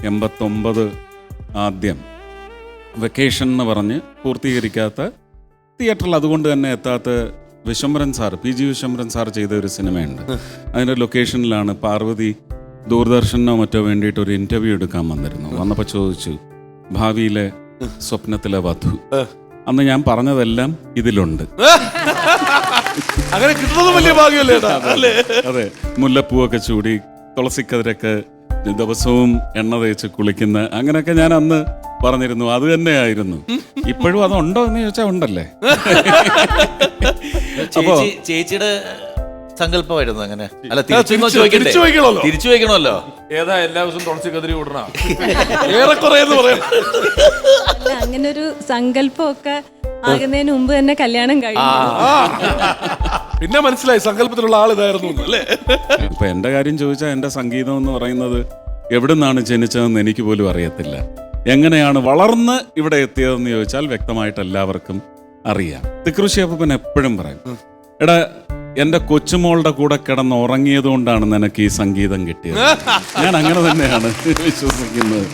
89 ആദ്യം വെക്കേഷൻ എന്ന് പറഞ്ഞ് പൂർത്തീകരിക്കാത്ത തിയേറ്ററിൽ അതുകൊണ്ട് തന്നെ എത്താത്ത Viswambharan sir, PG Viswambharan sir ചെയ്ത ഒരു സിനിമയുണ്ട്. അതിൻ്റെ ലൊക്കേഷനിലാണ് പാർവതി ദൂരദർശനോ മറ്റോ വേണ്ടിയിട്ട് ഒരു ഇൻ്റർവ്യൂ എടുക്കാൻ വന്നിരുന്നു. വന്നപ്പോൾ ചോദിച്ചു, ഭാവിയിലെ സ്വപ്നത്തിലെ വധു. അന്ന് ഞാൻ പറഞ്ഞതെല്ലാം ഇതിലുണ്ട്. അങ്ങനെ കിട്ടുന്നത് വലിയ ഭാഗ്യമല്ലേ? അതെ, മുല്ലപ്പൂവൊക്കെ ചൂടി തുളസിക്കതിരൊക്കെ ദിവസവും എണ്ണ തേച്ച് കുളിക്കുന്ന അങ്ങനെയൊക്കെ ഞാൻ അന്ന് പറഞ്ഞിരുന്നു. അത് തന്നെയായിരുന്നു. ഇപ്പോഴും അതുണ്ടോ എന്ന് ചോദിച്ചാൽ ഉണ്ടല്ലേ. ചേച്ചിയുടെ സങ്കല്പമായിരുന്നു അങ്ങനെ. അല്ല, തിരിച്ചു വയ്ക്കണമല്ലോ. ഏതാ എല്ലാ ദിവസവും തുളസി കതിരി വിടണ ഏറെക്കുറെ എന്ന് പറയാം. അങ്ങനെ ഒരു സങ്കല്പമൊക്കെ ആകുന്നതിന് മുമ്പ് തന്നെ കല്യാണം കഴിഞ്ഞു. പിന്നെ മനസ്സിലായി സങ്കല്പത്തിലുള്ള ആൾ ഇതായിരുന്നു അല്ലേ. ഇപ്പൊ എന്റെ കാര്യം ചോദിച്ചാൽ എന്റെ സംഗീതം എന്ന് പറയുന്നത് എവിടെ നിന്നാണ് ജനിച്ചതെന്ന് എനിക്ക് പോലും അറിയത്തില്ല. എങ്ങനെയാണ് വളർന്ന് ഇവിടെ എത്തിയതെന്ന് ചോദിച്ചാൽ വ്യക്തമായിട്ട് എല്ലാവർക്കും അറിയാം. തിക്കൃഷി അപ്പൻ എപ്പോഴും പറയും, എടാ എന്റെ കൊച്ചുമോളുടെ കൂടെ കിടന്ന് ഉറങ്ങിയത് കൊണ്ടാണ് നിനക്ക് ഈ സംഗീതം കിട്ടിയത്. ഞാൻ അങ്ങനെ തന്നെയാണ് വിശ്വസിക്കുന്നത്.